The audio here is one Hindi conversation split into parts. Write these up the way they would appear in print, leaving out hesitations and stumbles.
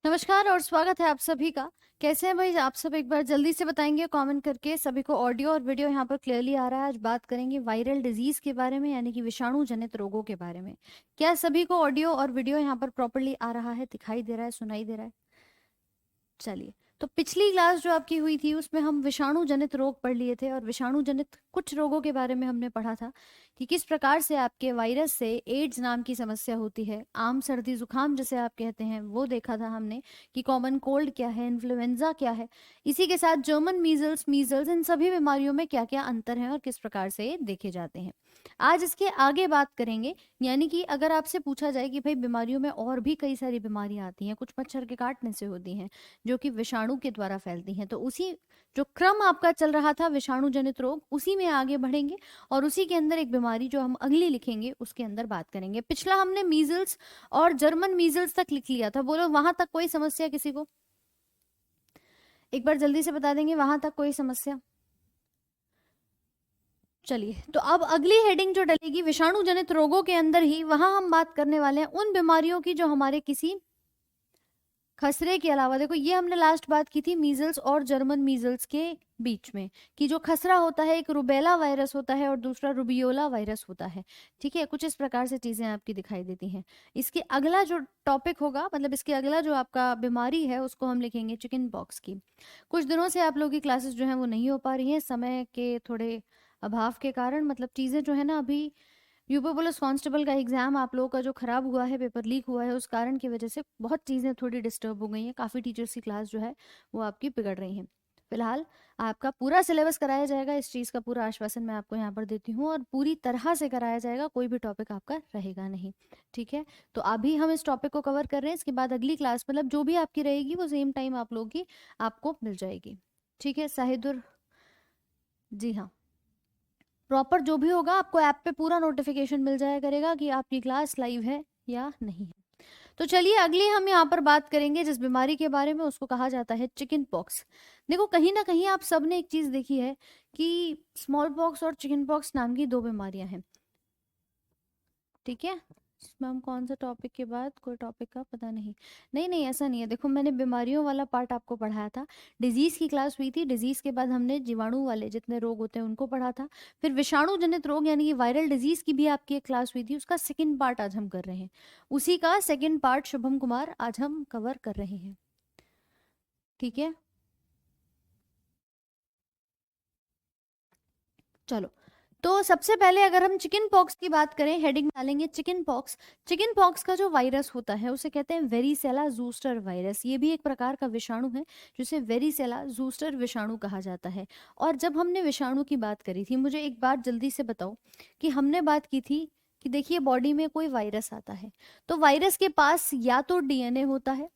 नमस्कार और स्वागत है आप सभी का। कैसे हैं भाई आप सब? एक बार जल्दी से बताएंगे कमेंट करके। सभी को ऑडियो और वीडियो यहाँ पर क्लियरली आ रहा है? आज बात करेंगे वायरल डिजीज के बारे में, यानी कि विषाणु जनित रोगों के बारे में। क्या सभी को ऑडियो और वीडियो यहाँ पर प्रॉपरली आ रहा है, दिखाई दे रहा है, सुनाई दे रहा है? चलिए, तो पिछली क्लास जो आपकी हुई थी उसमें हम विषाणु जनित रोग पढ़ लिए थे और विषाणु जनित कुछ रोगों के बारे में हमने पढ़ा था कि किस प्रकार से आपके वायरस से एड्स नाम की समस्या होती है, आम सर्दी जुकाम जिसे आप कहते हैं वो देखा था हमने कि कॉमन कोल्ड क्या है, इन्फ्लुएंजा क्या है। इसी के साथ जर्मन मीजल्स, मीजल्स, इन सभी बीमारियों में क्या क्या अंतर है और किस प्रकार से ये देखे जाते हैं। आज इसके आगे बात करेंगे। यानी कि अगर आपसे पूछा जाए कि भाई बीमारियों में और भी कई सारी बीमारियां आती हैं, कुछ मच्छर के काटने से होती हैं जो कि विषाणु के द्वारा फैलती हैं, तो उसी जो क्रम आपका चल रहा था विषाणु जनित रोग, उसी में आगे बढ़ेंगे और उसी के अंदर एक बीमारी जो हम अगली लिखेंगे उसके अंदर बात करेंगे। पिछला हमने मीजल्स और जर्मन मीजल्स तक लिख लिया था। बोलो वहां तक कोई समस्या किसी को? एक बार जल्दी से बता देंगे वहां तक कोई समस्या? चलिए, तो अब अगली हेडिंग जो डलेगी विषाणु जनित रोगों के अंदर ही, वहां हम बात करने वाले हैं उन बीमारियों की जो हमारे किसी खसरे के अलावा, देखो ये हमने लास्ट बात की थी मीजल्स और जर्मन मीजल्स के बीच में, कि जो खसरा होता है एक रुबेला वायरस होता है और दूसरा रुबियोला वायरस होता है। ठीक है, कुछ इस प्रकार से चीजें आपकी दिखाई देती हैं। इसके अगला जो टॉपिक होगा, मतलब इसके अगला जो आपका बीमारी है उसको हम लिखेंगे चिकन पॉक्स की। कुछ दिनों से आप लोगों की क्लासेस जो है वो नहीं हो पा रही हैं समय के थोड़े अभाव के कारण। मतलब चीजें जो है ना, अभी यूपी पुलिस कांस्टेबल का एग्जाम आप लोगों का जो खराब हुआ है, पेपर लीक हुआ है, उस कारण की वजह से बहुत चीज़ें थोड़ी डिस्टर्ब हो गई हैं। काफ़ी टीचर्स की क्लास जो है वो आपकी बिगड़ रही हैं। फिलहाल आपका पूरा सिलेबस कराया जाएगा, इस चीज़ का पूरा आश्वासन मैं आपको यहाँ पर देती हूँ, और पूरी तरह से कराया जाएगा, कोई भी टॉपिक आपका रहेगा नहीं। ठीक है, तो अभी हम इस टॉपिक को कवर कर रहे हैं, इसके बाद अगली क्लास मतलब जो भी आपकी रहेगी वो सेम टाइम आप लोगों की आपको मिल जाएगी। ठीक है साहिदुर? जी हाँ, प्रॉपर जो भी होगा आपको ऐप पे पूरा नोटिफिकेशन मिल जाया करेगा कि आपकी क्लास लाइव है या नहीं है। तो चलिए, अगली हम यहाँ पर बात करेंगे जिस बीमारी के बारे में, उसको कहा जाता है चिकन पॉक्स। देखो कहीं ना कहीं आप सबने एक चीज देखी है कि स्मॉल पॉक्स और चिकन पॉक्स नाम की दो बीमारियां हैं। ठीक है, मैम कौन सा टॉपिक के बाद कोई टॉपिक का पता नहीं। नहीं नहीं, ऐसा नहीं है। देखो मैंने बीमारियों वाला पार्ट आपको पढ़ाया था, डिजीज की क्लास हुई थी, डिजीज के बाद हमने जीवाणु वाले जितने रोग होते हैं उनको पढ़ा था। फिर विषाणु जनित रोग यानी कि वायरल डिजीज की भी आपकी एक क्लास हुई थी, उसका सेकंड पार्ट आज हम कर रहे हैं। उसी का सेकंड पार्ट शुभम कुमार आज हम कवर कर रहे हैं। ठीक है, चलो। तो सबसे पहले अगर हम चिकन पॉक्स की बात करें, हेडिंग डालेंगे चिकन पॉक्स। चिकन पॉक्स का जो वायरस होता है उसे कहते हैं वेरिसेला जूस्टर वायरस। ये भी एक प्रकार का विषाणु है जिसे वेरिसेला जूस्टर विषाणु कहा जाता है। और जब हमने विषाणु की बात करी थी, मुझे एक बात जल्दी से बताओ कि हमने बात की थी कि देखिए बॉडी में कोई वायरस आता है तो वायरस के पास या तो डीएनए होता है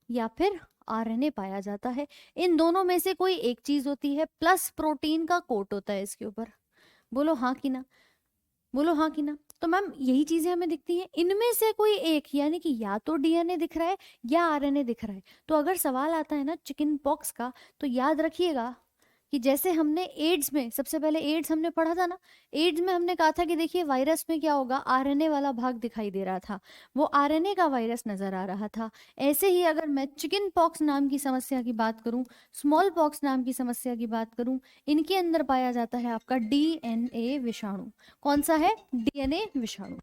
या फिर आरएनए पाया जाता है। इन दोनों में से कोई एक चीज होती है, प्लस प्रोटीन का कोट होता है इसके ऊपर। बोलो हाँ कि ना? बोलो हाँ कि ना? तो मैम यही चीजें हमें दिखती हैं, इनमें से कोई एक, यानी कि या तो डीएनए दिख रहा है या आरएनए दिख रहा है। तो अगर सवाल आता है ना चिकन पॉक्स का, तो याद रखिएगा कि जैसे हमने एड्स में, सबसे पहले एड्स हमने पढ़ा था ना, एड्स में हमने कहा था कि देखिए वायरस में क्या होगा, आरएनए वाला भाग दिखाई दे रहा था, वो आरएनए का वायरस नजर आ रहा था। ऐसे ही अगर मैं चिकन पॉक्स नाम की समस्या की बात करूं, स्मॉल पॉक्स नाम की समस्या की बात करूं, इनके अंदर पाया जाता है आपका डीएनए विषाणु। कौन सा है? डीएनए विषाणु।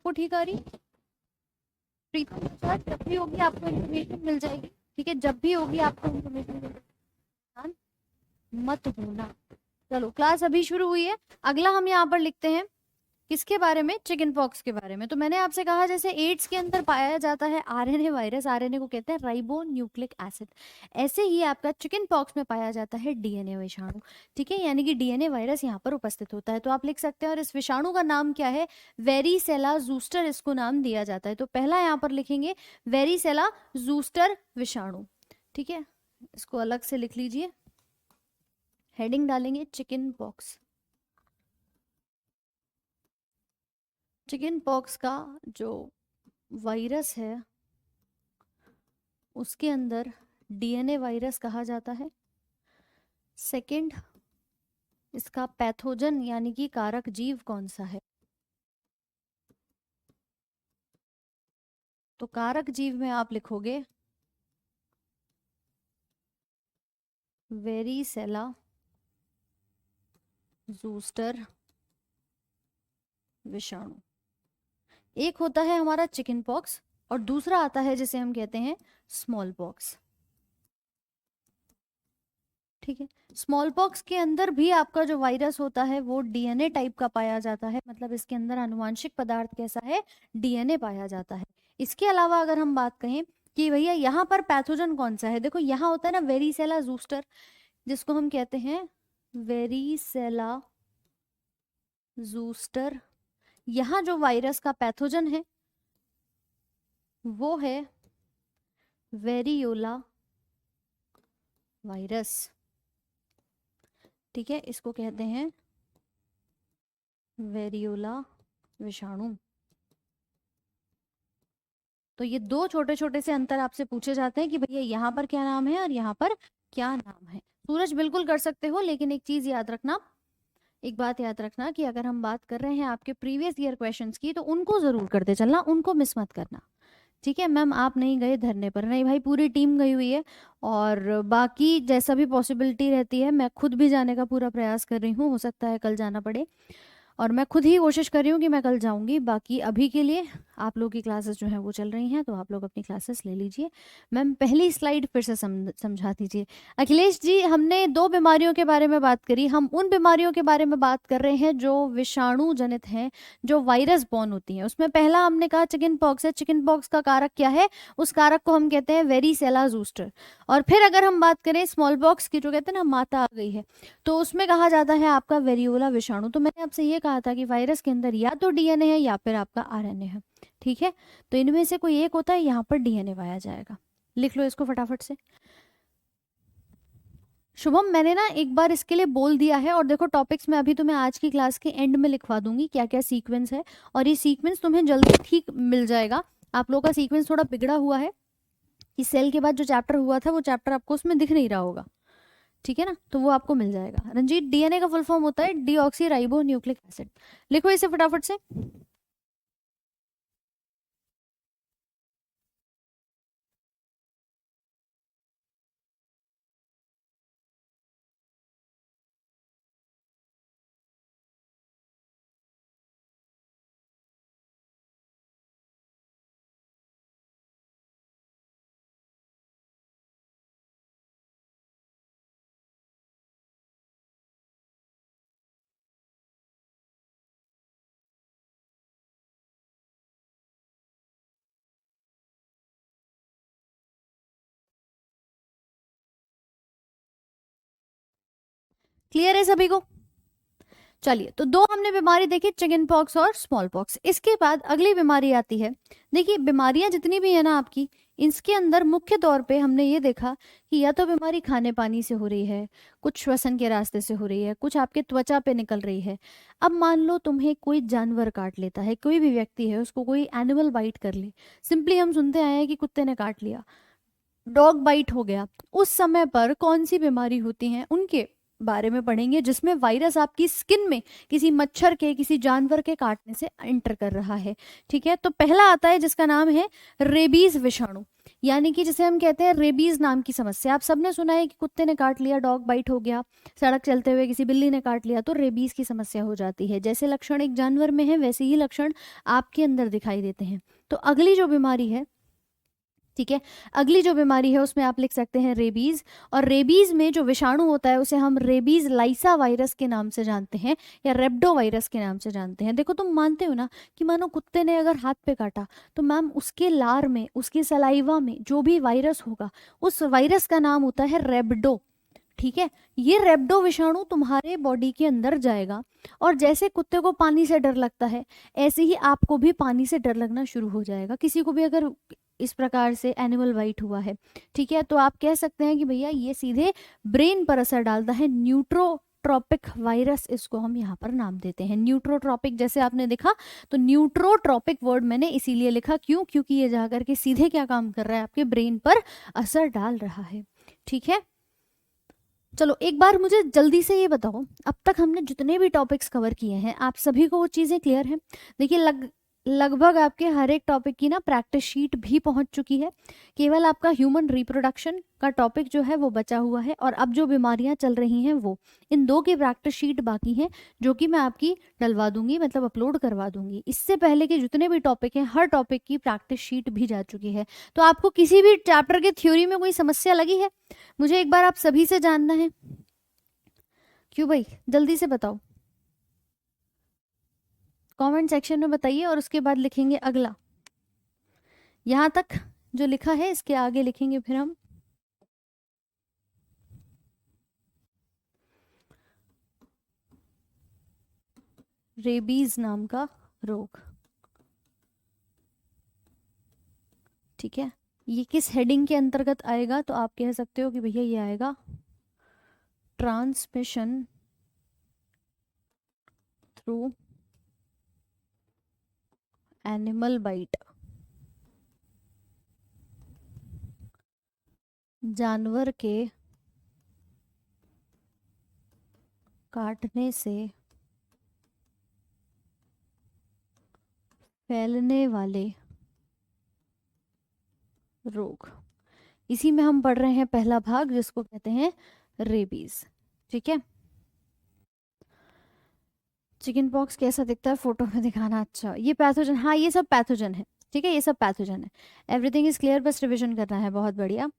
आपको ठीक आ रही? प्रीतम प्रसाद, जब भी होगी आपको इन्फॉर्मेशन मिल जाएगी, ठीक है, जब भी होगी आपको इन्फॉर्मेशन मिल जाएगी, मत होना। चलो क्लास अभी शुरू हुई है। अगला हम यहाँ पर लिखते हैं किसके बारे में? चिकन पॉक्स के बारे में। तो मैंने आपसे कहा जैसे एड्स के अंदर पाया जाता है आरएनए वायरस, आरएनए को कहते हैं राइबो न्यूक्लिक एसिड, ऐसे ही आपका चिकन पॉक्स में पाया जाता है डीएनए विषाणु, ठीक है, यानी कि डीएनए वायरस यहाँ पर उपस्थित होता है। तो आप लिख सकते हैं, और इस विषाणु का नाम क्या है? वेरिसेला जूस्टर इसको नाम दिया जाता है। तो पहला यहाँ पर लिखेंगे वेरिसेला जूस्टर विषाणु, ठीक है, इसको अलग से लिख लीजिए, हेडिंग डालेंगे चिकन पॉक्स। चिकन पॉक्स का जो वायरस है उसके अंदर डीएनए वायरस कहा जाता है। सेकंड, इसका पैथोजन यानी कि कारक जीव कौन सा है? तो कारक जीव में आप लिखोगे वेरिसेला जूस्टर विषाणु। एक होता है हमारा चिकन पॉक्स और दूसरा आता है जिसे हम कहते हैं स्मॉल पॉक्स, ठीक है। स्मॉल पॉक्स के अंदर भी आपका जो वायरस होता है वो डीएनए टाइप का पाया जाता है, मतलब इसके अंदर आनुवांशिक पदार्थ कैसा है? डीएनए पाया जाता है। इसके अलावा अगर हम बात कहें कि भैया यहाँ पर पैथोजन कौन सा है, देखो यहाँ होता है ना वेरिसेला जूस्टर, जिसको हम कहते हैं वेरिसेला जूस्टर। यहाँ जो वायरस का पैथोजन है वो है वेरियोला वायरस, ठीक है, इसको कहते हैं वेरियोला विषाणु। तो ये दो छोटे छोटे से अंतर आपसे पूछे जाते हैं कि भैया यहाँ पर क्या नाम है और यहाँ पर क्या नाम है। सूरज बिल्कुल कर सकते हो, लेकिन एक चीज याद रखना, एक बात याद रखना कि अगर हम बात कर रहे हैं आपके प्रीवियस ईयर क्वेश्चंस की तो उनको जरूर करते चलना, उनको मिस मत करना, ठीक है। मैम आप नहीं गए धरने पर, नहीं भाई पूरी टीम गई हुई है, और बाकी जैसा भी पॉसिबिलिटी रहती है मैं खुद भी जाने का पूरा प्रयास कर रही हूँ, हो सकता है कल जाना पड़े, और मैं खुद ही कोशिश कर रही हूँ कि मैं कल जाऊंगी। बाकी अभी के लिए आप लोग की क्लासेस जो हैं वो चल रही हैं, तो आप लोग अपनी क्लासेस ले लीजिए। मैम पहली स्लाइड फिर से समझा दीजिए। अखिलेश जी, हमने दो बीमारियों के बारे में बात करी, हम उन बीमारियों के बारे में बात कर रहे हैं जो विषाणु जनित हैं, जो वायरस बॉर्न होती हैं। उसमें पहला हमने कहा चिकन पॉक्स है। चिकन पॉक्स का कारक क्या है? उस कारक को हम कहते हैं वेरिसेला जूस्टर। और फिर अगर हम बात करें स्मॉल पॉक्स की, जो कहते हैं ना माता आ गई है, तो उसमें कहा जाता है आपका वेरियोला विषाणु। तो मैंने आपसे ये कहा था कि वायरस के अंदर या तो डीएनए है या फिर आपका आरएनए है, ठीक है। तो इनमें से कोई एक होता है, यहाँ पर डीएनए पाया जाएगा। लिख लो इसको फटाफट से। शुभम, मैंने ना एक बार इसके लिए बोल दिया है, और देखो टॉपिक्स में अभी तुम्हें आज की क्लास के एंड में लिखवा दूंगी क्या क्या सीक्वेंस है, और ये सीक्वेंस तुम्हें जल्दी ठीक मिल जाएगा। आप लोगों का सीक्वेंस थोड़ा बिगड़ा हुआ है, इस सेल के बाद जो चैप्टर हुआ था वो चैप्टर आपको उसमें दिख नहीं रहा होगा, ठीक है ना, तो वो आपको मिल जाएगा। रंजीत, डीएनए का फुल फॉर्म होता है डीऑक्सी राइबो न्यूक्लिक एसिड। लिखो इसे फटाफट से। क्लियर है सभी को? चलिए, तो दो हमने बीमारी देखी, चिकन पॉक्स और स्मॉल पॉक्स। इसके बाद अगली बीमारी आती है। देखिए बीमारियां जितनी भी है ना आपकी, इसके अंदर मुख्य तौर पे हमने ये देखा कि या तो बीमारी खाने पानी से हो रही है, कुछ श्वसन के रास्ते से हो रही है, कुछ आपके त्वचा पे निकल रही है। अब मान लो तुम्हें कोई जानवर काट लेता है, कोई भी व्यक्ति है उसको कोई एनिमल बाइट कर ले, सिंपली हम सुनते आए हैं कि कुत्ते ने काट लिया, डॉग बाइट हो गया, उस समय पर कौन सी बीमारी होती है? उनके बारे में पढ़ेंगे जिसमें वायरस आपकी स्किन में किसी मच्छर के, किसी जानवर के काटने से एंटर कर रहा है। ठीक है, तो पहला आता है जिसका नाम है रेबीज विषाणु, यानी कि जिसे हम कहते हैं रेबीज नाम की समस्या। आप सबने सुना है कि कुत्ते ने काट लिया, डॉग बाइट हो गया, सड़क चलते हुए किसी बिल्ली ने काट लिया, तो रेबीज की समस्या हो जाती है। जैसे लक्षण एक जानवर में है वैसे ही लक्षण आपके अंदर दिखाई देते हैं। तो अगली जो बीमारी है, ठीक है, अगली जो बीमारी है उसमें आप लिख सकते हैं रेबीज। और रेबीज में जो विषाणु होता है उसे हम रेबीज लाइसा वायरस के नाम से जानते हैं या रेप्डो वायरस के नाम से जानते हैं। देखो तुम मानते हो ना कि मानो कुत्ते ने अगर हाथ पे काटा तो मैम उसके लार में, उसकी सलाइवा में जो भी वायरस होगा उस वायरस का नाम होता है रेब्डो। ठीक है, ये रेब्डो विषाणु तुम्हारे बॉडी के अंदर जाएगा और जैसे कुत्ते को पानी से डर लगता है ऐसे ही आपको भी पानी से डर लगना शुरू हो जाएगा। किसी को भी अगर इस प्रकार से एनिमल बाइट हुआ है, ठीक है, तो आप कह सकते हैं कि भैया ये सीधे ब्रेन पर असर डालता है। न्यूट्रोट्रॉपिक वायरस इसको हम यहाँ पर नाम देते हैं। न्यूट्रोट्रॉपिक, जैसे आपने देखा तो न्यूट्रोट्रॉपिक वर्ड मैंने इसीलिए लिखा, क्यों? क्योंकि ये जाकर के सीधे क्या काम कर रहा है, आपके ब्रेन पर असर डाल रहा है। ठीक है, चलो एक बार मुझे जल्दी से ये बताओ, अब तक हमने जितने भी टॉपिक्स कवर किए हैं आप सभी को वो चीज़ें क्लियर हैं? देखिए लगभग आपके हर एक टॉपिक की ना प्रैक्टिस शीट भी पहुंच चुकी है। केवल आपका ह्यूमन रिप्रोडक्शन का टॉपिक जो है वो बचा हुआ है और अब जो बीमारियां चल रही हैं वो, इन दो की प्रैक्टिस शीट बाकी है जो कि मैं आपकी डलवा दूंगी, मतलब अपलोड करवा दूंगी। इससे पहले के जितने भी टॉपिक हैं हर टॉपिक की प्रैक्टिस शीट भी जा चुकी है। तो आपको किसी भी चैप्टर के थ्योरी में कोई समस्या लगी है, मुझे एक बार आप सभी से जानना है। क्यों भाई, जल्दी से बताओ, कमेंट सेक्शन में बताइए और उसके बाद लिखेंगे अगला। यहां तक जो लिखा है इसके आगे लिखेंगे फिर हम। रेबीज नाम का रोग, ठीक है, ये किस हेडिंग के अंतर्गत आएगा? तो आप कह सकते हो कि भैया ये आएगा ट्रांसमिशन थ्रू एनिमल बाइट, जानवर के काटने से फैलने वाले रोग। इसी में हम पढ़ रहे हैं पहला भाग जिसको कहते हैं रेबीज। ठीक है, चिकन पॉक्स कैसा दिखता है फोटो में दिखाना। अच्छा, ये पैथोजन, हाँ ये सब पैथोजन है। ठीक है, ये सब पैथोजन है। एवरीथिंग इज क्लियर, बस रिविजन करना है। बहुत बढ़िया।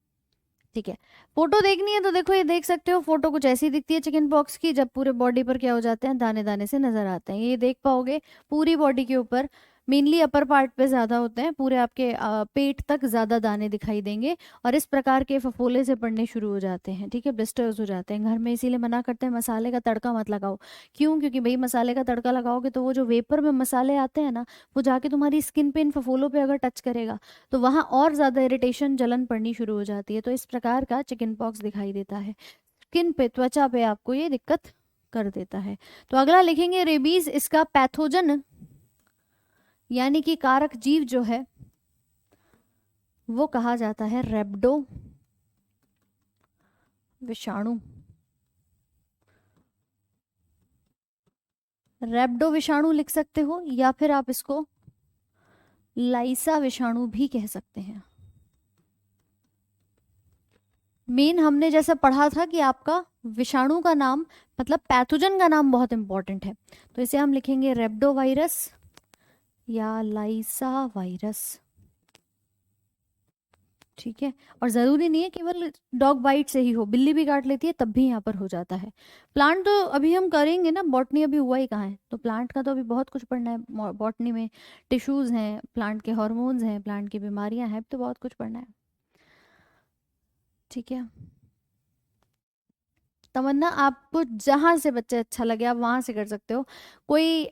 ठीक है, फोटो देखनी है तो देखो ये देख सकते हो, फोटो कुछ ऐसी दिखती है चिकन पॉक्स की जब पूरे बॉडी पर क्या हो जाते हैं, दाने दाने से नजर आते हैं। ये देख पाओगे पूरी बॉडी के ऊपर, मेनली अपर पार्ट पे ज्यादा होते हैं, पूरे आपके पेट तक ज्यादा दाने दिखाई देंगे और इस प्रकार के फफोले से पड़ने शुरू हो जाते हैं। ठीक है, ब्लिस्टर्स हो जाते हैं। घर में इसीलिए मना करते हैं मसाले का तड़का मत लगाओ। क्यों? क्योंकि भाई मसाले का तड़का लगाओगे तो वो जो वेपर में मसाले आते हैं ना, वो जाके तुम्हारी स्किन पे इन फफोलों पे अगर टच करेगा तो वहां और ज्यादा इरिटेशन, जलन पड़नी शुरू हो जाती है। तो इस प्रकार का चिकन पॉक्स दिखाई देता है स्किन पे, त्वचा पे आपको ये दिक्कत कर देता है। तो अगला लिखेंगे रेबीज, इसका पैथोजन यानी कि कारक जीव जो है वो कहा जाता है रेब्डो विषाणु। रेब्डो विषाणु लिख सकते हो या फिर आप इसको लाइसा विषाणु भी कह सकते हैं। मेन हमने जैसा पढ़ा था कि आपका विषाणु का नाम, मतलब पैथोजन का नाम बहुत इंपॉर्टेंट है, तो इसे हम लिखेंगे रेब्डो वायरस या लाइसा वायरस। ठीक है, और ज़रूरी नहीं है केवल डॉग बाइट से ही हो, बिल्ली भी काट लेती है तब भी यहाँ पर हो जाता है। प्लांट तो अभी हम करेंगे ना, बॉटनी अभी हुआ ही कहाँ है, तो प्लांट का तो अभी बहुत कुछ पढ़ना है। बॉटनी में टिश्यूज़ हैं, प्लांट के हॉर्मोन्स हैं, प्लांट की बीमारियां हैं, तो बहुत कुछ पढ़ना है। ठीक है, तमन्ना आपको जहाँ से बच्चे अच्छा लगे आप वहाँ से कर सकते हो, कोई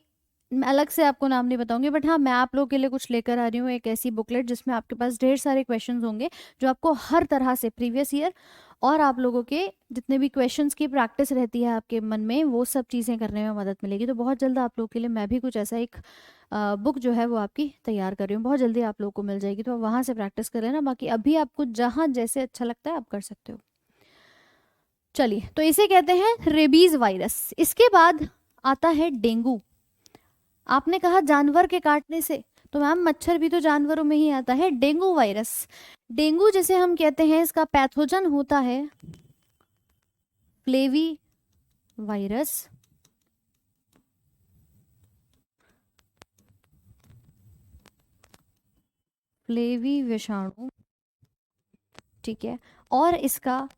मैं अलग से आपको नाम नहीं बताऊंगी, बट हाँ मैं आप लोगों के लिए कुछ लेकर आ रही हूँ, एक ऐसी बुकलेट जिसमें आपके पास ढेर सारे क्वेश्चंस होंगे जो आपको हर तरह से प्रीवियस ईयर और आप लोगों के जितने भी क्वेश्चंस की प्रैक्टिस रहती है आपके मन में, वो सब चीज़ें करने में मदद मिलेगी। तो बहुत जल्द आप लोगों के लिए मैं भी कुछ ऐसा एक बुक जो है वो आपकी तैयार कर रही हूँ, बहुत जल्दी आप लोगों को मिल जाएगी, तो आप वहाँ से प्रैक्टिस कर लेना। बाकी अभी आपको जहाँ जैसे अच्छा लगता है आप कर सकते हो। चलिए, तो इसे कहते हैं रेबीज वायरस। इसके बाद आता है डेंगू। आपने कहा जानवर के काटने से, तो मैम मच्छर भी तो जानवरों में ही आता है। डेंगू वायरस, डेंगू जिसे हम कहते हैं, इसका पैथोजन होता है फ्लेवी वायरस। फ्लेवी विषाणु, ठीक है। और इसका,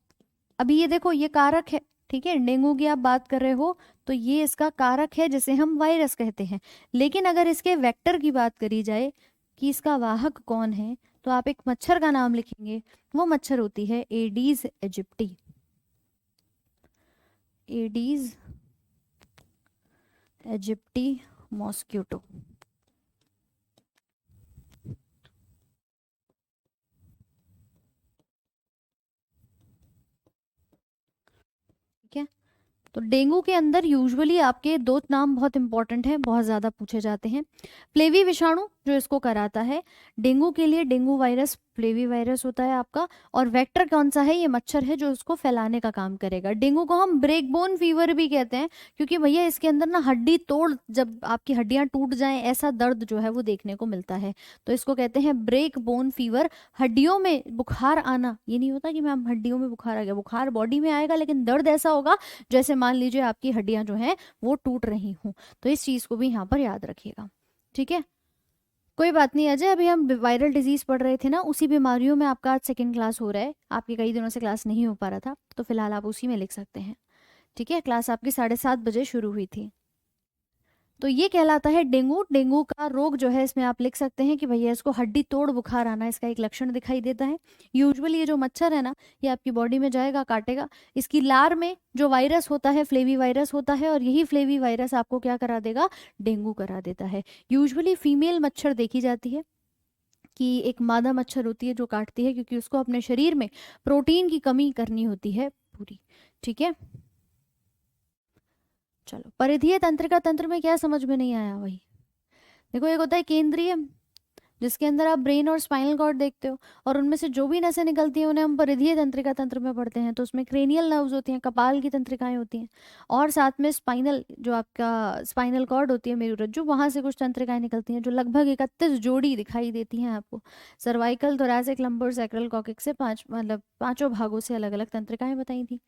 अभी ये देखो ये कारक है, ठीक है, डेंगू की आप बात कर रहे हो तो ये इसका कारक है जिसे हम वायरस कहते हैं। लेकिन अगर इसके वेक्टर की बात करी जाए कि इसका वाहक कौन है, तो आप एक मच्छर का नाम लिखेंगे, वो मच्छर होती है Aedes aegypti. Aedes aegypti mosquito. ठीक है, तो डेंगू के अंदर यूजुअली आपके दो नाम बहुत इंपॉर्टेंट हैं, बहुत ज़्यादा पूछे जाते हैं। फ्लेवी विषाणु जो इसको कराता है, डेंगू के लिए डेंगू वायरस फ्लेवी वायरस होता है आपका। और वेक्टर कौन सा है, ये मच्छर है जो इसको फैलाने का काम करेगा। डेंगू को हम ब्रेक बोन फीवर भी कहते हैं, क्योंकि भैया इसके अंदर ना हड्डी तोड़, जब आपकी हड्डियां टूट जाएं ऐसा दर्द जो है वो देखने को मिलता है, तो इसको कहते हैं ब्रेक बोन फीवर। हड्डियों में बुखार आना, ये नहीं होता कि मैम हड्डियों में बुखार आ गया, बुखार बॉडी में आएगा लेकिन दर्द ऐसा होगा जैसे मान लीजिए आपकी हड्डियां जो हैं वो टूट रही हूँ। तो इस चीज को भी यहाँ पर याद रखिएगा, ठीक है। कोई बात नहीं अजय, अभी हम वायरल डिजीज पढ़ रहे थे ना, उसी बीमारियों में आपका आज सेकंड क्लास हो रहा है। आपके कई दिनों से क्लास नहीं हो पा रहा था, तो फिलहाल आप उसी में लिख सकते हैं, ठीक है। क्लास आपकी 7:30 बजे शुरू हुई थी। तो ये कहलाता है डेंगू। डेंगू का रोग जो है इसमें आप लिख सकते हैं कि भैया इसको हड्डी तोड़ बुखार आना, इसका एक लक्षण दिखाई देता है। यूजुअली ये जो मच्छर है ना, ये आपकी बॉडी में जाएगा, काटेगा। इसकी लार में जो वायरस होता है फ्लेवी वायरस होता है, और यही फ्लेवी वायरस आपको क्या करा देगा, डेंगू करा देता है। यूजुअली फीमेल मच्छर देखी जाती है कि एक मादा मच्छर होती है जो काटती है, क्योंकि उसको अपने शरीर में प्रोटीन की कमी करनी होती है पूरी, ठीक है। चलो, परिधीय तंत्रिका तंत्र में क्या समझ में नहीं आया, वही देखो, एक होता है केंद्रीय, जिसके अंदर आप ब्रेन और स्पाइनल कॉर्ड देखते हो, और उनमें से जो भी नसें निकलती हैं उन्हें हम परिधीय तंत्रिका तंत्र में पढ़ते हैं। तो उसमें क्रेनियल नर्व्स होती हैं, कपाल की तंत्रिकाएं होती हैं, और साथ में स्पाइनल, जो आपका स्पाइनल कॉर्ड होती है मेरुरज्जु, वहां से कुछ तंत्रिकाएं निकलती हैं जो लगभग 31 जोड़ी दिखाई देती हैं आपको। Cervical, thoracic, lumbar, sacral, coccyx से पांच, मतलब पांचों भागों से अलग अलग तंत्रिकाएं बताई थी।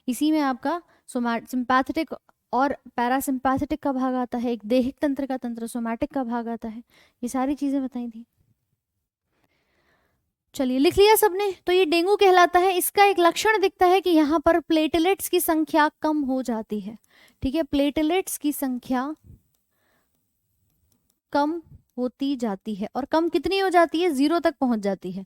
इसी में आपका सिंपैथेटिक और पैरासिम्पैथेटिक का भाग आता है, एक देहिक तंत्र का तंत्र, सोमैटिक का भाग आता है। ये सारी चीजें बताई थी। चलिए, लिख लिया सबने। तो ये डेंगू कहलाता है। इसका एक लक्षण दिखता है कि यहाँ पर प्लेटलेट्स की संख्या कम हो जाती है, ठीक है। प्लेटलेट्स की संख्या कम होती जाती है, और कम कितनी हो जाती है, 0 तक पहुंच जाती है,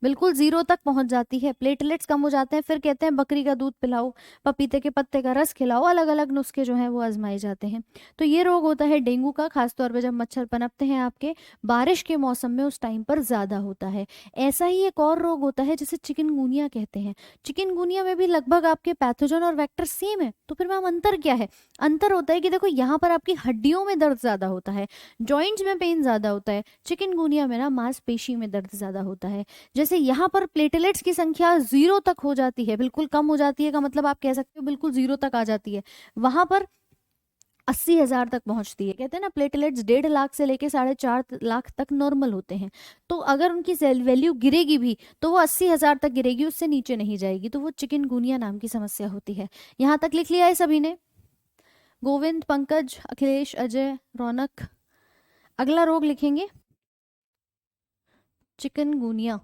बिल्कुल 0 तक पहुंच जाती है। प्लेटलेट्स कम हो जाते हैं, फिर कहते हैं बकरी का दूध पिलाओ, पपीते के पत्ते का रस खिलाओ, अलग अलग नुस्खे जो हैं वो आजमाए जाते हैं। तो ये रोग होता है डेंगू का, खासतौर पे जब मच्छर पनपते हैं आपके बारिश के मौसम में, उस टाइम पर ज्यादा होता है। ऐसा ही एक और रोग होता है जिसे चिकनगुनिया कहते हैं। चिकनगुनिया में भी लगभग आपके पैथोजन और वेक्टर सेम है। तो फिर मैम अंतर क्या है, अंतर होता है कि देखो यहाँ पर आपकी हड्डियों में दर्द ज्यादा होता है, जॉइंट्स में पेन ज्यादा होता है। चिकनगुनिया में ना मांसपेशी में दर्द ज्यादा होता है। जैसे यहाँ पर प्लेटलेट्स की संख्या 0 तक हो जाती है, बिल्कुल कम हो जाती है का मतलब आप कह सकते हो बिल्कुल 0 तक आ जाती है, वहां पर 80,000 तक पहुंचती है। कहते हैं ना प्लेटलेट्स 1.5 लाख से लेके 4.5 लाख तक नॉर्मल होते हैं। तो अगर उनकी सेल वैल्यू गिरेगी भी तो वो 80,000 तक गिरेगी, उससे नीचे नहीं जाएगी। तो वो चिकनगुनिया नाम की समस्या होती है। यहाँ तक लिख लिया है सभी ने, गोविंद, पंकज, अखिलेश, अजय, रौनक। अगला रोग लिखेंगे चिकनगुनिया।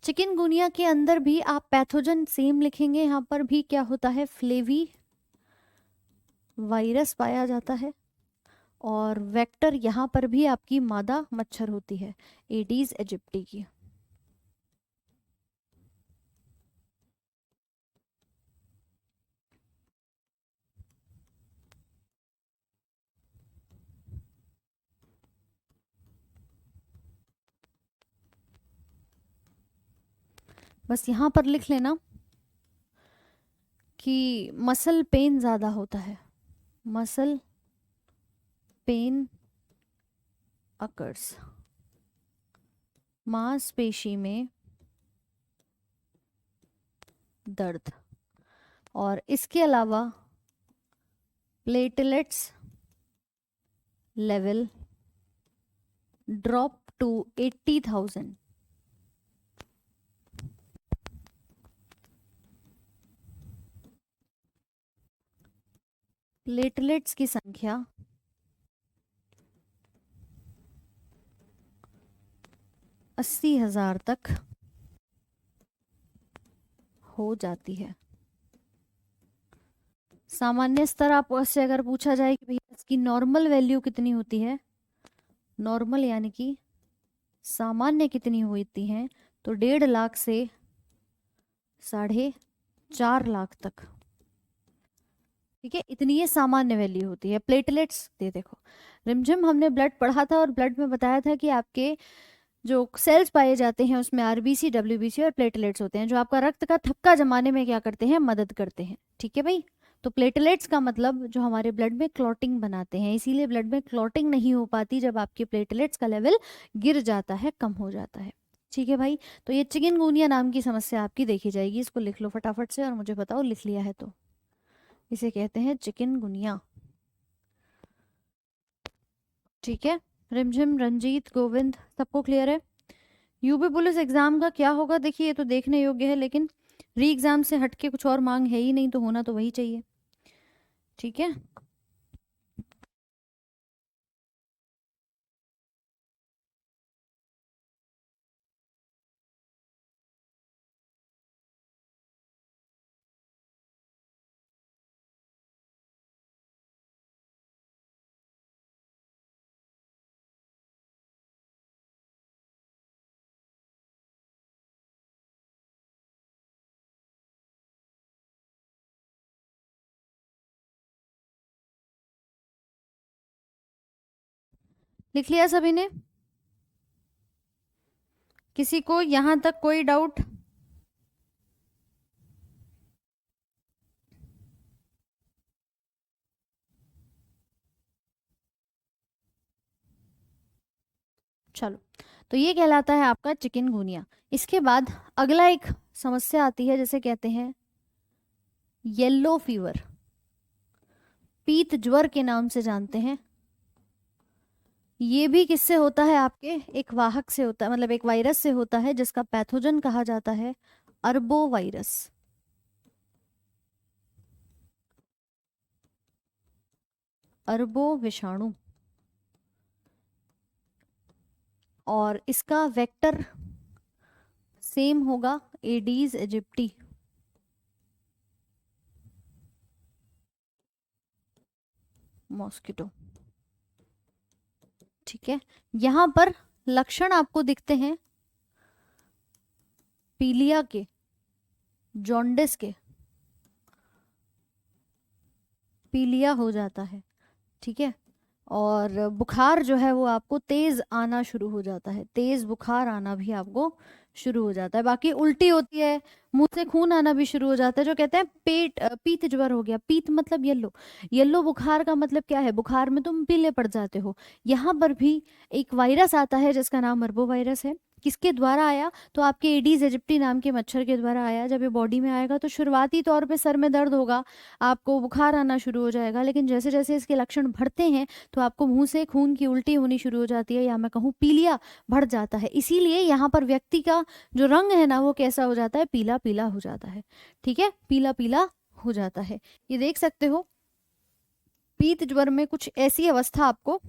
चिकनगुनिया के अंदर भी आप पैथोजन सेम लिखेंगे। यहाँ पर भी क्या होता है, फ्लेवी वायरस पाया जाता है, और वेक्टर यहाँ पर भी आपकी मादा मच्छर होती है, एडीज इजिप्टी की। बस यहाँ पर लिख लेना कि मसल पेन ज्यादा होता है, मसल पेन अकर्स, मांसपेशी में दर्द। और इसके अलावा platelets level drop to 80,000। Platelets की संख्या 80,000 तक हो जाती है। सामान्य स्तर आपसे अगर पूछा जाए कि भैया इसकी नॉर्मल वैल्यू कितनी होती है, नॉर्मल यानी कि सामान्य कितनी होती है, तो 1.5 लाख से 4.5 लाख तक। ठीक है, इतनी ये सामान्य वैल्यू होती है। प्लेटलेट्स दे देखो, रिमझिम हमने ब्लड पढ़ा था और ब्लड में बताया था कि आपके जो सेल्स पाए जाते हैं उसमें आरबीसी, डब्ल्यूबीसी और प्लेटलेट्स होते हैं, जो आपका रक्त का थक्का जमाने में क्या करते हैं, मदद करते हैं। ठीक है भाई, तो प्लेटलेट्स का मतलब जो हमारे ब्लड में क्लॉटिंग बनाते हैं, इसीलिए ब्लड में क्लॉटिंग नहीं हो पाती जब आपके प्लेटलेट्स का लेवल गिर जाता है, कम हो जाता है। ठीक है भाई, तो ये चिकनगुनिया नाम की समस्या आपकी देखी जाएगी। इसको लिख लो फटाफट से और मुझे बताओ लिख लिया है तो। इसे कहते हैं चिकनगुनिया। ठीक है, रिमझिम, रंजीत, गोविंद, सबको क्लियर है? यूपी पुलिस एग्जाम का क्या होगा, देखिए ये तो देखने योग्य है, लेकिन री एग्जाम से हटके कुछ और मांग है ही नहीं, तो होना तो वही चाहिए। ठीक है, लिख लिया सभी ने? किसी को यहां तक कोई डाउट? चलो, तो ये कहलाता है आपका चिकनगुनिया। इसके बाद अगला एक समस्या आती है जिसे कहते हैं येलो फीवर, पीत ज्वर के नाम से जानते हैं। ये भी किससे होता है, आपके एक वाहक से होता है, मतलब एक वायरस से होता है जिसका पैथोजन कहा जाता है अरबो वायरस। अरबो विषाणु। और इसका वेक्टर सेम होगा एडीज इजिप्टी। मॉस्किटो। ठीक है, यहां पर लक्षण आपको दिखते हैं पीलिया के, जॉन्डिस के। पीलिया हो जाता है, ठीक है, और बुखार जो है वो आपको तेज आना शुरू हो जाता है, तेज बुखार आना भी आपको शुरू हो जाता है। बाकी उल्टी होती है, मुंह से खून आना भी शुरू हो जाता है, जो कहते हैं पीत ज्वर हो गया। पीत मतलब येलो, येलो बुखार का मतलब क्या है, बुखार में तुम पीले पड़ जाते हो। यहाँ पर भी एक वायरस आता है जिसका नाम अरबो वायरस है। किसके द्वारा आया, तो आपके एडीज इजिप्टी नाम के मच्छर के द्वारा आया। जब ये बॉडी में आएगा तो शुरुआती तौर पे सर में दर्द होगा, आपको बुखार आना शुरू हो जाएगा, लेकिन जैसे जैसे इसके लक्षण बढ़ते हैं तो आपको मुंह से खून की उल्टी होनी शुरू हो जाती है, या मैं कहूँ पीलिया बढ़ जाता है। इसीलिए यहाँ पर व्यक्ति का जो रंग है ना वो कैसा हो जाता है, पीला पीला हो जाता है। ठीक है, पीला पीला हो जाता है। ये देख सकते हो, पीत ज्वर में कुछ ऐसी अवस्था आपको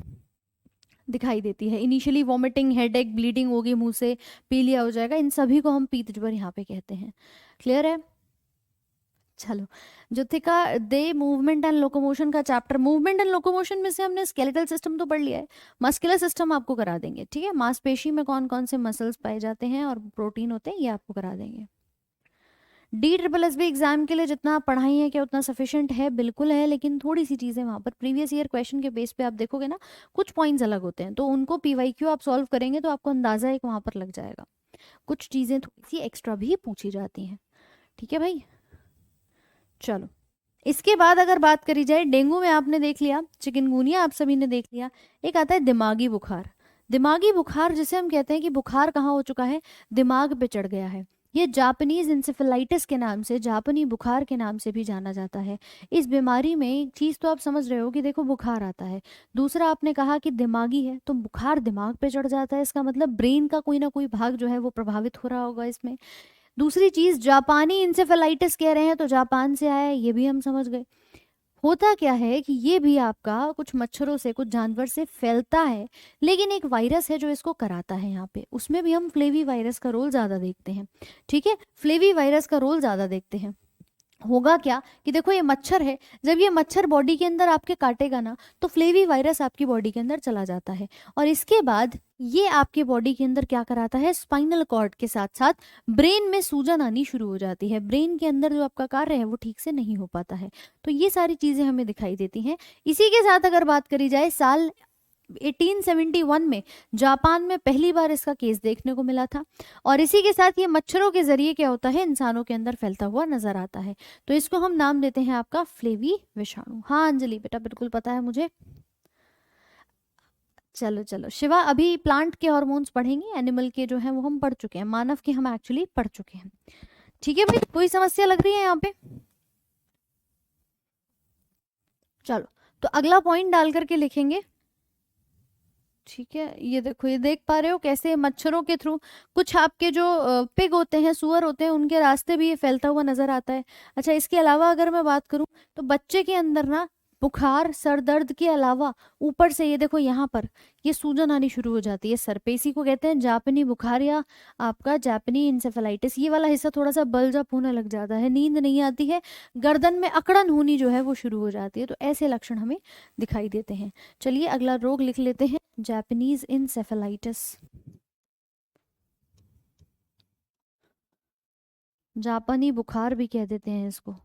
दिखाई देती है। इनिशियली वॉमिटिंग, हेडेक, ब्लीडिंग होगी, मुंह से पीलिया हो जाएगा, इन सभी को हम पीत ज्वर यहाँ पे कहते हैं। क्लियर है? चलो, जो थे का दे मूवमेंट एंड लोकोमोशन का चैप्टर, मूवमेंट एंड लोकोमोशन में से हमने स्केलेटल सिस्टम तो पढ़ लिया है, मस्कुलर सिस्टम आपको करा देंगे। ठीक है, मांसपेशी में कौन कौन से मसल्स पाए जाते हैं और प्रोटीन होते हैं, ये आपको करा देंगे। DSSB एग्जाम के लिए जितना आप पढ़ाई है क्या उतना सफिशिएंट है? बिल्कुल है, लेकिन थोड़ी सी चीज़ें वहाँ पर प्रीवियस ईयर क्वेश्चन के बेस पे आप देखोगे ना, कुछ पॉइंट्स अलग होते हैं, तो उनको PYQ आप सॉल्व करेंगे तो आपको अंदाजा एक वहाँ पर लग जाएगा। कुछ चीज़ें थोड़ी सी एक्स्ट्रा भी पूछी जाती हैं। ठीक है भाई, चलो, इसके बाद अगर बात करी जाए, डेंगू में आपने देख लिया, चिकनगुनिया आप सभी ने देख लिया, एक आता है दिमागी बुखार। दिमागी बुखार जिसे हम कहते हैं कि बुखार कहाँ हो चुका है, दिमाग पे चढ़ गया है। ये जापानीज इंसेफेलाइटिस के नाम से, जापानी बुखार के नाम से भी जाना जाता है। इस बीमारी में एक चीज़ तो आप समझ रहे हो कि देखो बुखार आता है, दूसरा आपने कहा कि दिमागी है, तो बुखार दिमाग पे चढ़ जाता है, इसका मतलब ब्रेन का कोई ना कोई भाग जो है वो प्रभावित हो रहा होगा इसमें। दूसरी चीज़ जापानी इंसेफेलाइटिस कह रहे हैं तो जापान से आया है, ये भी हम समझ गए। होता क्या है कि ये भी आपका कुछ मच्छरों से, कुछ जानवर से फैलता है, लेकिन एक वायरस है जो इसको कराता है यहाँ पे, उसमें भी हम फ्लेवी वायरस का रोल ज़्यादा देखते हैं। ठीक है, फ्लेवी वायरस का रोल ज़्यादा देखते हैं। होगा क्या कि देखो ये मच्छर है, जब ये मच्छर बॉडी के अंदर आपके काटेगा ना, तो फ्लेवी वायरस आपकी बॉडी के अंदर चला जाता है, और इसके बाद ये आपके बॉडी के अंदर क्या कराता है, स्पाइनल कॉर्ड के साथ साथ ब्रेन में सूजन आनी शुरू हो जाती है, ब्रेन के अंदर जो आपका कार्य है वो ठीक से नहीं हो पाता है। तो ये सारी चीजें हमें दिखाई देती हैं। इसी के साथ अगर बात करी जाए, साल 1871 में जापान में पहली बार इसका केस देखने को मिला था, और इसी के साथ ये मच्छरों के जरिए क्या होता है, इंसानों के अंदर फैलता हुआ नजर आता है। तो इसको हम नाम देते हैं आपका फ्लेवी विषाणु। हाँ अंजलि बेटा, बिल्कुल पता है मुझे। चलो चलो शिवा, अभी प्लांट के हॉर्मोन्स पढ़ेंगे, एनिमल के जो हैं वो हम पढ़ चुके हैं, मानव के हम एक्चुअली पढ़ चुके हैं। ठीक है भाई, कोई समस्या लग रही है यहाँ पे? चलो, तो अगला पॉइंट डाल करके लिखेंगे। ठीक है, ये देखो, ये देख पा रहे हो कैसे मच्छरों के थ्रू कुछ आपके जो पिग होते हैं, सुअर होते हैं, उनके रास्ते भी ये फैलता हुआ नजर आता है। अच्छा, इसके अलावा अगर मैं बात करूं तो बच्चे के अंदर ना बुखार, सर दर्द के अलावा ऊपर से ये देखो यहाँ पर ये सूजन आनी शुरू हो जाती है सर पे, इसी को कहते हैं जापानी बुखार या आपका जापानी इंसेफेलाइटिस। ये वाला हिस्सा थोड़ा सा बल्ज अप होने लग जाता है, नींद नहीं आती है, गर्दन में अकड़न होनी जो है वो शुरू हो जाती है, तो ऐसे लक्षण हमें दिखाई देते हैं। चलिए अगला रोग लिख लेते हैं, जापानीज इंसेफेलाइटिस। जापानी बुखार भी कह देते हैं इसको।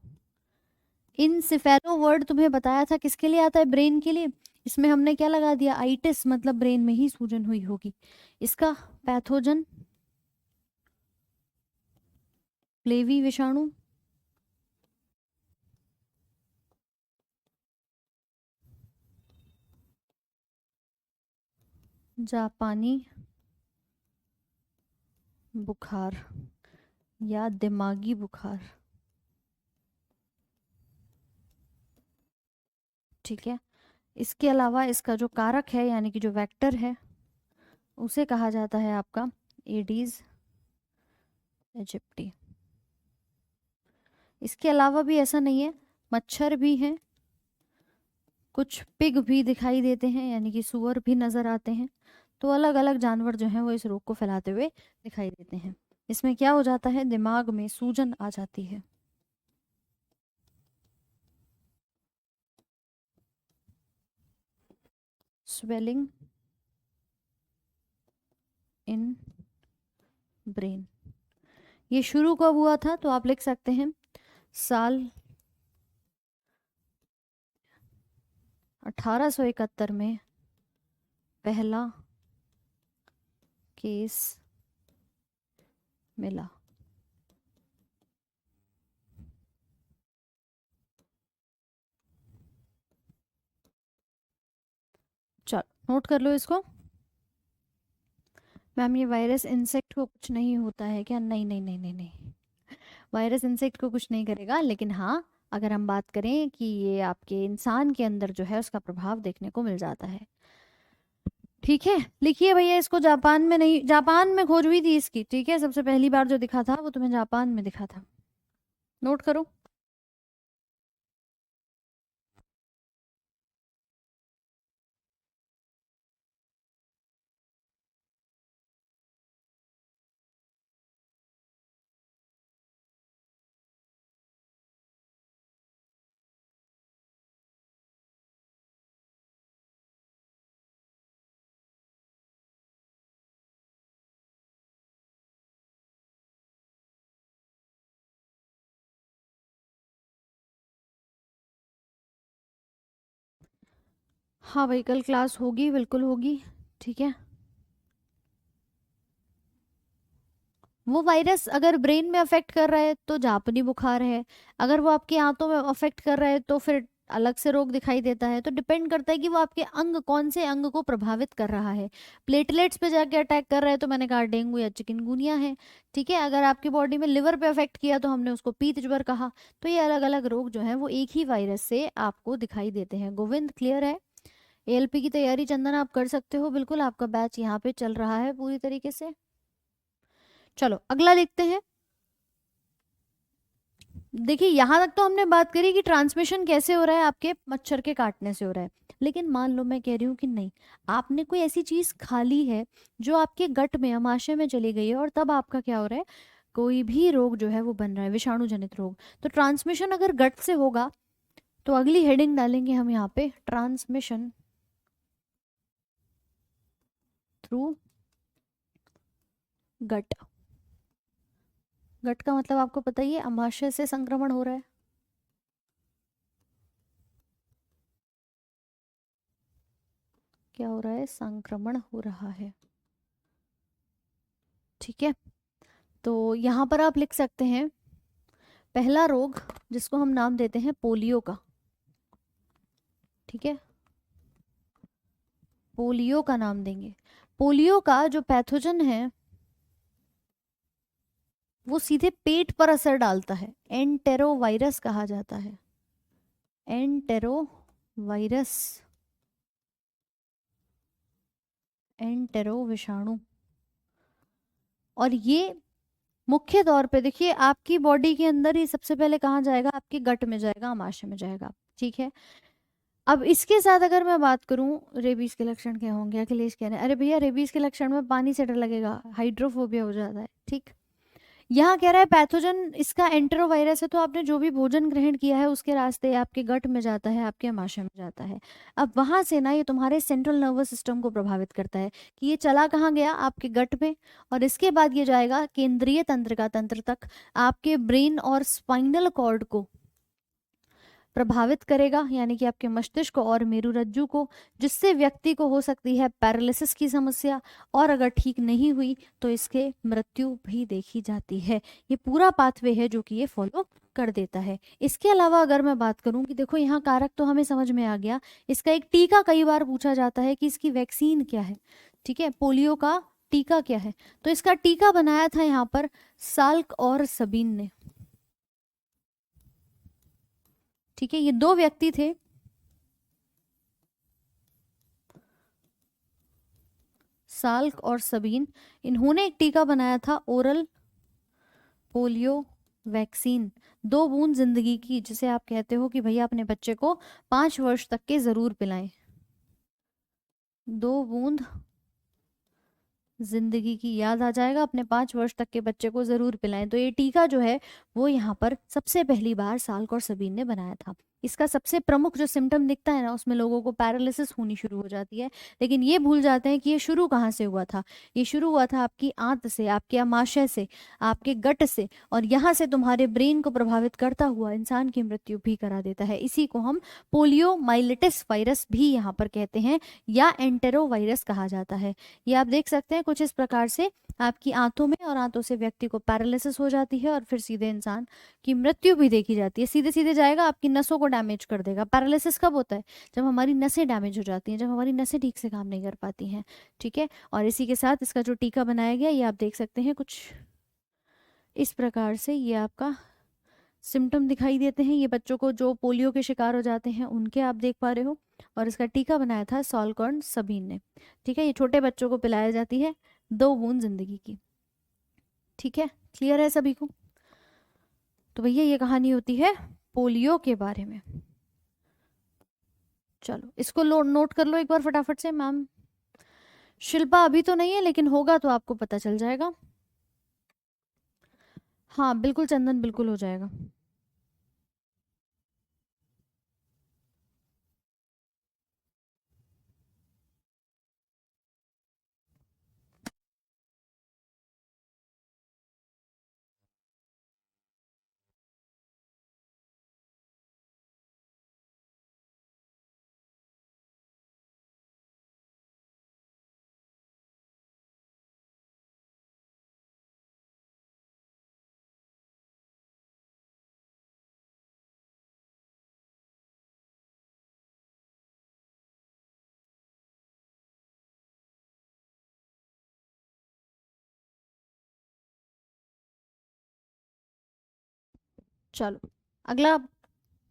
इंसेफेलो वर्ड तुम्हें बताया था किसके लिए आता है, ब्रेन के लिए। इसमें हमने क्या लगा दिया, आइटिस, मतलब ब्रेन में ही सूजन हुई होगी। इसका पैथोजन फ्लेवी विषाणु, जापानी बुखार या दिमागी बुखार। ठीक है, इसके अलावा इसका जो कारक है यानी कि जो वेक्टर है उसे कहा जाता है आपका एडीज इजिप्टी। इसके अलावा भी ऐसा नहीं है, मच्छर भी हैं, कुछ पिग भी दिखाई देते हैं यानी कि सुअर भी नजर आते हैं, तो अलग अलग जानवर जो हैं वो इस रोग को फैलाते हुए दिखाई देते हैं। इसमें क्या हो जाता है, दिमाग में सूजन आ जाती है। Swelling in brain. ये शुरू कब हुआ था, तो आप लिख सकते हैं साल 1871 में पहला केस मिला। चलो नोट कर लो इसको। मैम ये वायरस इंसेक्ट को कुछ नहीं होता है क्या, नहीं नहीं नहीं नहीं नहीं, वायरस इंसेक्ट को कुछ नहीं करेगा, लेकिन हाँ अगर हम बात करें कि ये आपके इंसान के अंदर जो है उसका प्रभाव देखने को मिल जाता है। ठीक है, लिखिए भैया इसको, जापान में नहीं, जापान में खोज हुई थी इसकी। ठीक है, सबसे पहली बार जो दिखा था वो तुम्हें जापान में दिखा था, नोट करो। हाँ भाई, कल क्लास होगी, बिल्कुल होगी। ठीक है, वो वायरस अगर ब्रेन में अफेक्ट कर रहा है तो जापानी बुखार है, अगर वो आपके आंतों में अफेक्ट कर रहा है तो फिर अलग से रोग दिखाई देता है, तो डिपेंड करता है कि वो आपके अंग, कौन से अंग को प्रभावित कर रहा है। प्लेटलेट्स पे जाके अटैक कर रहा है तो मैंने कहा डेंगू या चिकनगुनिया है। ठीक है, अगर आपकी बॉडी में लिवर पे अफेक्ट किया तो हमने उसको पीत ज्वर कहा। तो ये अलग अलग रोग जो है वो एक ही वायरस से आपको दिखाई देते हैं। गोविंद, क्लियर है? एएलपी की तैयारी चंदन आप कर सकते हो, बिल्कुल आपका बैच यहाँ पे चल रहा है पूरी तरीके से। चलो अगला देखते हैं। देखिए यहाँ तक तो हमने बात करी कि ट्रांसमिशन कैसे हो रहा है, आपके मच्छर के काटने से हो रहा है। लेकिन मान लो मैं कह रही हूँ कि नहीं, आपने कोई ऐसी चीज खा ली है जो आपके गट में, आमाशय में चली गई है, और तब आपका क्या हो रहा है, कोई भी रोग जो है वो बन रहा है, विषाणु जनित रोग। तो ट्रांसमिशन अगर गट से होगा तो अगली हेडिंग डालेंगे हम यहाँ पे, ट्रांसमिशन थ्रू गट। गट का मतलब आपको पता ही है, आमाशय से संक्रमण हो रहा है। क्या हो रहा है, संक्रमण हो रहा है। ठीक है, तो यहाँ पर आप लिख सकते हैं पहला रोग जिसको हम नाम देते हैं पोलियो का। ठीक है, पोलियो का नाम देंगे। पोलियो का जो पैथोजन है वो सीधे पेट पर असर डालता है, एंटेरोवायरस कहा जाता है। एंटेरोवायरस, एंटेरो विषाणु। और ये मुख्य तौर पे देखिए आपकी बॉडी के अंदर ही सबसे पहले कहाँ जाएगा, आपके गट में जाएगा, आमाशय में जाएगा। ठीक है, अब इसके साथ अगर मैं बात करूं, रेबीज के लक्षण क्या होंगे, अखिलेश कह रहे हैं अरे भैया रेबीज के लक्षण में पानी से डर लगेगा, हाइड्रोफोबिया हो जाता है। ठीक, यहाँ कह रहा है पैथोजन इसका एंटेरोवायरस है, तो आपने जो भी भोजन ग्रहण किया है उसके रास्ते आपके गट में जाता है, आपके आमाशय में जाता है। अब वहां से ना ये तुम्हारे सेंट्रल नर्वस सिस्टम को प्रभावित करता है कि ये चला कहाँ गया, आपके गट में, और इसके बाद ये जाएगा केंद्रीय तंत्रिका तंत्र तक, आपके ब्रेन और स्पाइनल कॉर्ड को प्रभावित करेगा, यानी कि आपके मस्तिष्क और मेरुरज्जु को, जिससे व्यक्ति को हो सकती है पैरालिसिस की समस्या, और अगर ठीक नहीं हुई तो इसके मृत्यु भी देखी जाती है। ये पूरा पाथवे है जो कि ये फॉलो कर देता है। इसके अलावा अगर मैं बात करूं कि देखो यहाँ कारक तो हमें समझ में आ गया, इसका एक टीका कई बार पूछा जाता है कि इसकी वैक्सीन क्या है। ठीक है, पोलियो का टीका क्या है, तो इसका टीका बनाया था यहाँ पर साल्क और सबीन ने। ठीक है, ये दो व्यक्ति थे, साल्क और सबीन, इन्होंने एक टीका बनाया था ओरल पोलियो वैक्सीन, 2 बूंद जिंदगी की, जिसे आप कहते हो कि भैया अपने बच्चे को 5 वर्ष तक के जरूर पिलाएं। 2 बूंद जिंदगी की, याद आ जाएगा, अपने 5 वर्ष तक के बच्चे को जरूर पिलाएं। तो ये टीका जो है वो यहाँ पर सबसे पहली बार साल्क और सबीन ने बनाया था। इसका सबसे प्रमुख जो सिम्टम दिखता है ना, उसमें लोगों को पैरालिसिस होनी शुरू हो जाती है। लेकिन ये भूल जाते हैं कि ये शुरू कहाँ से हुआ था, ये शुरू हुआ था आपकी आंत से, आपके आमाशय से, आपके गट से, और यहाँ से तुम्हारे ब्रेन को प्रभावित करता हुआ इंसान की मृत्यु भी करा देता है। इसी को हम पोलियो माइलिटिस वायरस भी यहाँ पर कहते हैं, या एंटेरो वायरस कहा जाता है। ये आप देख सकते हैं कुछ इस प्रकार से आपकी आंतों में, और आंतों से व्यक्ति को पैरालिसिस हो जाती है, और फिर सीधे इंसान की मृत्यु भी देखी जाती है। सीधे सीधे जाएगा, आपकी नसों को डैमेज कर देगा। पैरालिसिस कब होता है, जब हमारी नसें डैमेज हो जाती हैं, जब हमारी नसें ठीक से काम नहीं कर पाती हैं। ठीक है, और इसी के साथ इसका जो टीका बनाया गया, ये आप देख सकते हैं कुछ इस प्रकार से, ये आपका सिम्टम दिखाई देते हैं। ये बच्चों को जो पोलियो के शिकार हो जाते हैं उनके आप देख पा रहे हो, और इसका टीका बनाया था सॉल्कॉर्न सबीन ने। ठीक है, ये छोटे बच्चों को पिलाई जाती है, 2 बूंद जिंदगी की। ठीक है, क्लियर है सभी को? तो भैया ये कहानी होती है पोलियो के बारे में। चलो इसको नोट कर लो एक बार फटाफट से। मैम शिल्पा अभी तो नहीं है, लेकिन होगा तो आपको पता चल जाएगा। हाँ बिल्कुल चंदन, बिल्कुल हो जाएगा। चलो अगला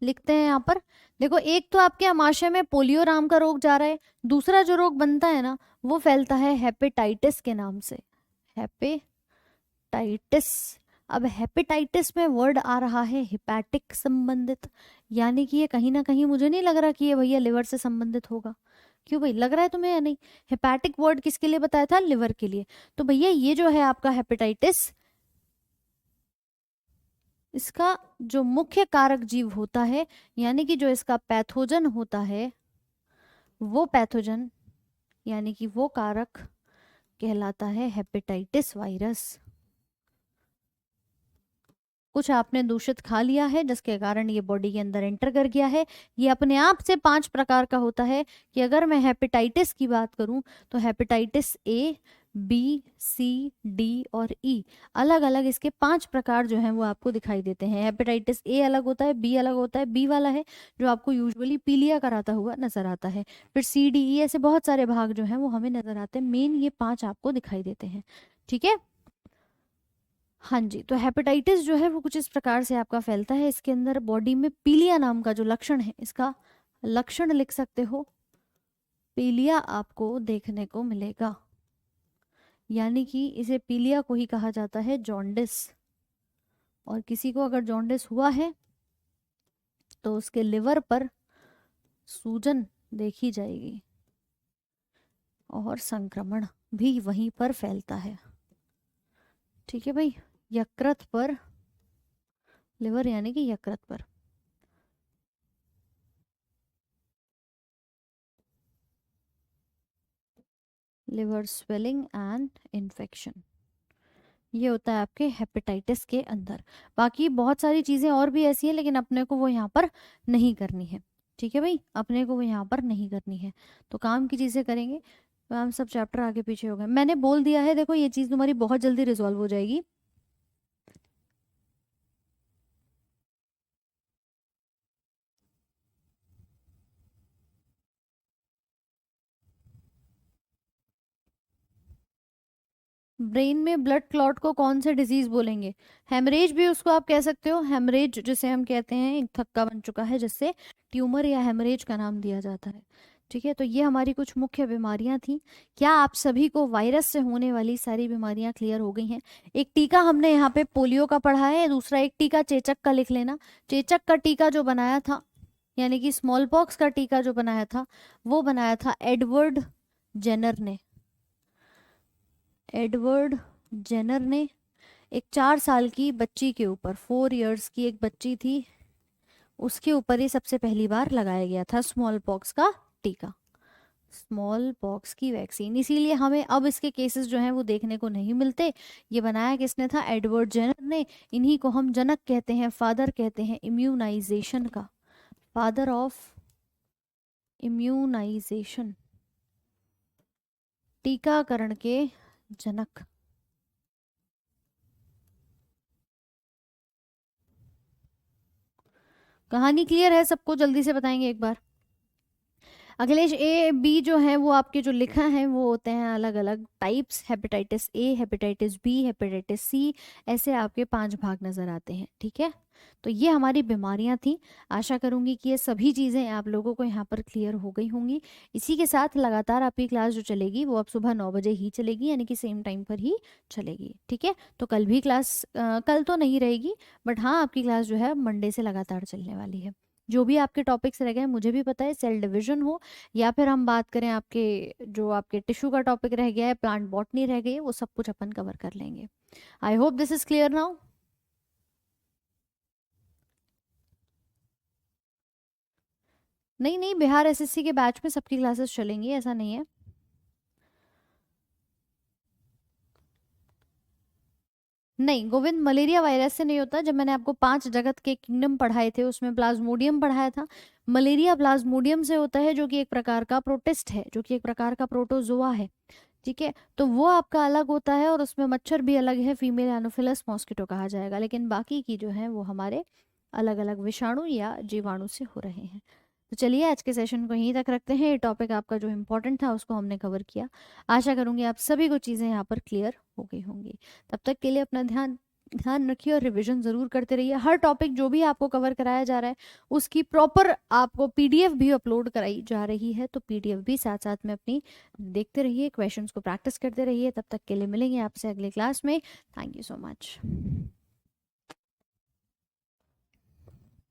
लिखते हैं यहाँ पर। देखो एक तो आपके आमाशय में पोलियो नाम का रोग जा रहा है, दूसरा जो रोग बनता है ना वो फैलता है हेपेटाइटिस के नाम से, हेपेटाइटिस। अब हेपेटाइटिस में वर्ड आ रहा है हिपैटिक संबंधित, यानी कि ये कहीं ना कहीं मुझे नहीं लग रहा कि ये भैया लिवर से संबंधित होगा। क्यों भाई, लग रहा है तुम्हें या नहीं? हेपैटिक वर्ड किसके लिए बताया था? लिवर के लिए। तो भैया ये जो है आपका हेपेटाइटिस, इसका जो मुख्य कारक जीव होता है, यानी कि जो इसका पैथोजन होता है, वो पैथोजन यानी कि वो कारक कहलाता है हेपेटाइटिस वायरस। कुछ आपने दूषित खा लिया है जिसके कारण ये बॉडी के अंदर एंटर कर गया है। ये अपने आप से 5 प्रकार का होता है कि अगर मैं हेपेटाइटिस की बात करूं तो hepatitis A, B, C, D और ई, अलग अलग इसके 5 प्रकार जो हैं वो आपको दिखाई देते हैं। हेपेटाइटिस ए अलग होता है, बी अलग होता है, बी वाला है जो आपको यूजुअली पीलिया कराता हुआ नजर आता है। फिर सी, डी, ई ऐसे बहुत सारे भाग जो हैं वो हमें नजर आते हैं, मेन ये 5 आपको दिखाई देते हैं। ठीक है, हाँ जी। तो हेपेटाइटिस जो है वो कुछ इस प्रकार से आपका फैलता है, इसके अंदर बॉडी में पीलिया नाम का जो लक्षण है, इसका लक्षण लिख सकते हो, पीलिया आपको देखने को मिलेगा, यानी कि इसे पीलिया को ही कहा जाता है जॉन्डिस। और किसी को अगर जॉन्डिस हुआ है तो उसके लिवर पर सूजन देखी जाएगी और संक्रमण भी वहीं पर फैलता है। ठीक है भाई, यकृत पर, लिवर यानी कि यकृत पर। लिवर स्वेलिंग एंड इन्फेक्शन, ये होता है आपके हेपेटाइटिस के अंदर। बाकी बहुत सारी चीज़ें और भी ऐसी हैं लेकिन अपने को वो यहाँ पर नहीं करनी है। ठीक है भाई, अपने को वो यहाँ पर नहीं करनी है, तो काम की चीज़ें करेंगे। मैम सब चैप्टर आगे पीछे हो गए, मैंने बोल दिया है, देखो ये चीज़ तुम्हारी बहुत जल्दी रिजॉल्व हो जाएगी। ब्रेन में ब्लड क्लॉट को कौन से डिजीज बोलेंगे? हेमरेज भी उसको आप कह सकते हो, हेमरेज जिसे हम कहते हैं, एक थक्का बन चुका है जिससे ट्यूमर या हेमरेज का नाम दिया जाता है। ठीक है, तो ये हमारी कुछ मुख्य बीमारियां थी। क्या आप सभी को वायरस से होने वाली सारी बीमारियां क्लियर हो गई हैं? एक टीका हमने यहाँ पे पोलियो का पढ़ा है, दूसरा एक टीका चेचक का लिख लेना। चेचक का टीका जो बनाया था, यानी कि स्मॉल पॉक्स का टीका जो बनाया था, वो बनाया था एडवर्ड जेनर ने। एडवर्ड जेनर ने एक 4 साल की बच्ची के ऊपर, 4 इयर्स की एक बच्ची थी, उसके ऊपर ही सबसे पहली बार लगाया गया था स्मॉल पॉक्स का टीका, स्मॉल पॉक्स की वैक्सीन। इसीलिए हमें अब इसके केसेस जो हैं वो देखने को नहीं मिलते। ये बनाया किसने था? एडवर्ड जेनर ने। इन्हीं को हम जनक कहते हैं, फादर कहते हैं इम्यूनाइजेशन का, फादर ऑफ इम्यूनाइजेशन, टीकाकरण के जनक। कहानी क्लियर है सबको? जल्दी से बताएंगे एक बार। अखिलेश, ए बी जो है वो आपके जो लिखा है वो होते हैं अलग अलग types, hepatitis A, hepatitis B, hepatitis C, ऐसे आपके 5 भाग नजर आते हैं। ठीक है, तो ये हमारी बीमारियां थी। आशा करूंगी कि ये सभी चीज़ें आप लोगों को यहाँ पर क्लियर हो गई होंगी। इसी के साथ लगातार आपकी क्लास जो चलेगी वो अब सुबह 9 बजे ही चलेगी, यानी कि सेम टाइम पर ही चलेगी। ठीक है, तो कल भी क्लास कल तो नहीं रहेगी, बट हाँ आपकी क्लास जो है मंडे से लगातार चलने वाली है। जो भी आपके टॉपिक्स रह गए, मुझे भी पता है, सेल डिवीजन हो या फिर हम बात करें आपके जो आपके टिश्यू का टॉपिक रह गया है, प्लांट बॉटनी रह गई है, वो सब कुछ अपन कवर कर लेंगे। I hope this is clear now. नहीं नहीं, बिहार एसएससी के बैच में सबकी क्लासेस चलेंगी, ऐसा नहीं है। नहीं गोविंद, मलेरिया वायरस से नहीं होता। जब मैंने आपको 5 जगत के किंगडम पढ़ाए थे उसमें प्लाज्मोडियम पढ़ाया था। मलेरिया प्लाज्मोडियम से होता है, जो कि एक प्रकार का प्रोटिस्ट है, जो कि एक प्रकार का प्रोटोजोआ है। ठीक है, तो वो आपका अलग होता है और उसमें मच्छर भी अलग है, फीमेल एनोफिलस मॉस्किटो कहा जाएगा, लेकिन बाकी की जो है वो हमारे अलग अलग विषाणु या जीवाणु से हो रहे हैं। तो चलिए आज के सेशन को यहीं तक रखते हैं। ये टॉपिक आपका जो इम्पोर्टेंट था उसको हमने कवर किया। आशा करूंगी आप सभी को चीज़ें यहाँ पर क्लियर हो गई होंगी। तब तक के लिए अपना ध्यान ध्यान रखिए और रिवीजन ज़रूर करते रहिए। हर टॉपिक जो भी आपको कवर कराया जा रहा है उसकी प्रॉपर आपको पीडीएफ भी अपलोड कराई जा रही है, तो पीडीएफ भी साथ साथ में अपनी देखते रहिए, क्वेश्चंस को प्रैक्टिस करते रहिए। तब तक के लिए मिलेंगे आपसे अगले क्लास में। Thank you so much.